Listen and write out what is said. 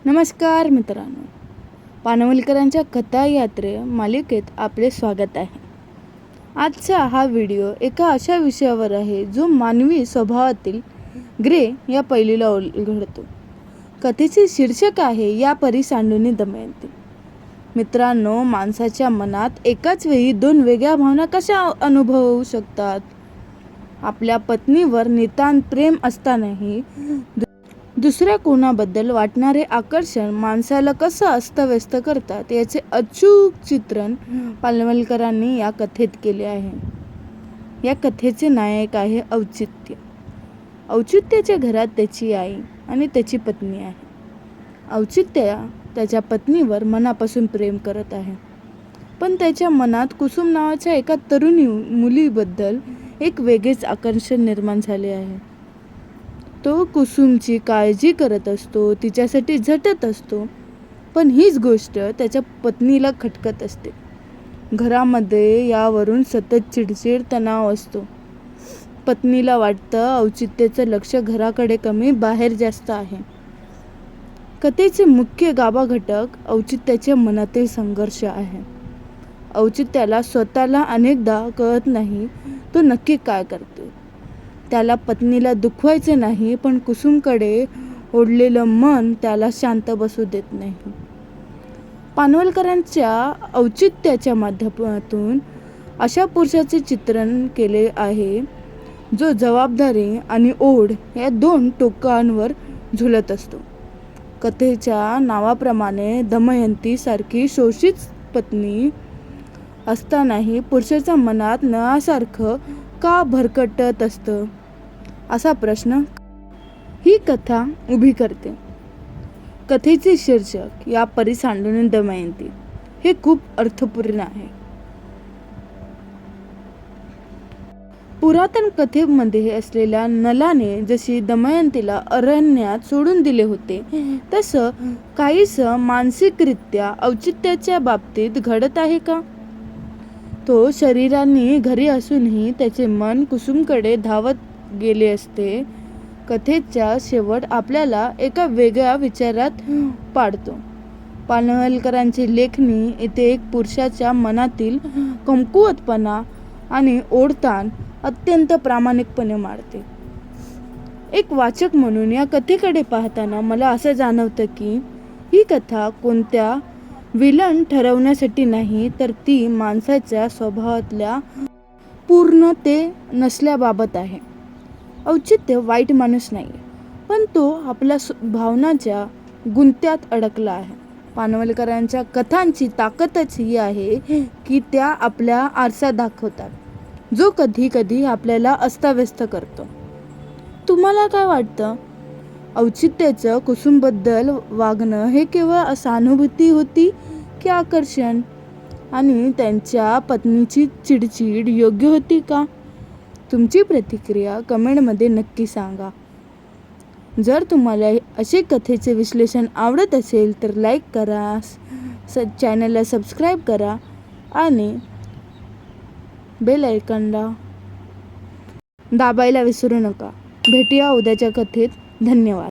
नमस्कार मित्रांनो, पानवलकरांच्या कथा यात्रे मालिकेत आपले स्वागत आहे. आजचा हा व्हिडिओ एका अशा विषयावर आहे जो मानवी स्वभावातील ग्रे या पैलूला उलगडतो. कथेचे शीर्षक आहे या परी सांडूनी दमयंती. मित्रांनो, माणसाच्या मनात एकाच वेळी दोन वेगळ्या भावना कशा अनुभवू शकतात? आपल्या पत्नीवर नितांत प्रेम असतानाही दुसऱ्या कोणाबद्दल वाटणारे आकर्षण माणसाला कसं अस्तव्यस्त करतात याचे अचूक चित्रण पानवलकरांनी या कथेत केले आहे. या कथेचे नायक आहे औचित्य. औचित्याच्या घरात त्याची आई आणि त्याची पत्नी आहे. औचित्य त्याच्या पत्नीवर मनापासून प्रेम करत आहे, पण त्याच्या मनात कुसुम नावाच्या एका तरुणी मुलीबद्दल एक वेगळेच आकर्षण निर्माण झाले आहे. तो कुसुमची काळजी करत असतो, तिच्यासाठी झटत असतो, पण हीच गोष्ट त्याच्या पत्नीला खटकत असते. घरामध्ये यावरून सतत चिडचिड, तणाव असतो. पत्नीला वाटतं औचित्याचं लक्ष घराकडे कमी, बाहेर जास्त आहे. कथेचे मुख्य गाभा घटक औचित्याच्या मनातील संघर्ष आहे. औचित्याला स्वतःला अनेकदा कळत नाही तो नक्की काय करतो. त्याला पत्नीला दुखवायचे नाही, पण कुसुमकडे ओढलेलं मन त्याला शांत बसू देत नाही. पानवलकरांच्या औचित्याच्या माध्यमातून अशा पुरुषाचे चित्रण केले आहे जो जबाबदारी आणि ओढ या दोन टोकांवर झुलत असतो. कथेच्या नावाप्रमाणे दमयंती सारखी शोषित पत्नी असतानाही पुरुषाच्या मनात नळासारखं का भरकटत असतं, असा प्रश्न ही कथा उभी करते. कथेचे शीर्षक या परी सांडूनी दमयंती हे खूप अर्थपूर्ण आहे. पुरातन कथेमध्ये असलेल्या नलाने जशी दमयंतीला अरण्यात सोडून दिले होते, तसं काहीसं मानसिकरित्या औचित्याच्या बाबतीत घडत आहे का? तो शरीराने घरी असूनही त्याचे मन कुसुमकडे धावत गेले असते. कथेचा शेवट आपल्याला एका वेगळ्या विचारात पाडतो. पानवलकरांची लेखणी इथे एक पुरुषाच्या मनातील कमकुवतपणा आणि ओढताण अत्यंत प्रामाणिकपणे मांडते. एक वाचक म्हणून या कथेकडे पाहताना मला असं जाणवतं की ही कथा कोणत्या विलन ठरवण्यासाठी नाही, तर ती माणसाच्या स्वभावातल्या पूर्णते नसल्याबाबत आहे. औचित्य वाईट माणूस नाही, पण तो आपल्या भावनांच्या गुंत्यात अडकला आहे. पानवलकरांच्या कथांची ताकदच ही आहे की त्या आपल्या आरसा दाखवतात, जो कधी कधी आपल्याला अस्ताव्यस्त करतो. तुम्हाला काय वाटतं? औचित्याचं कुसुमबद्दल वागणं हे केवळ सहानुभूती होती की आकर्षण? आणि त्यांच्या पत्नीची चिडचिड योग्य होती का? तुमची प्रतिक्रिया कमेंटमध्ये नक्की सांगा. जर तुम्हाला असे कथेचे विश्लेषण आवडत असेल तर लाईक करा, चॅनलला सबस्क्राईब करा आणि बेल आयकॉनला दाबायला विसरू नका. भेटूया उद्याच्या कथेत. धन्यवाद.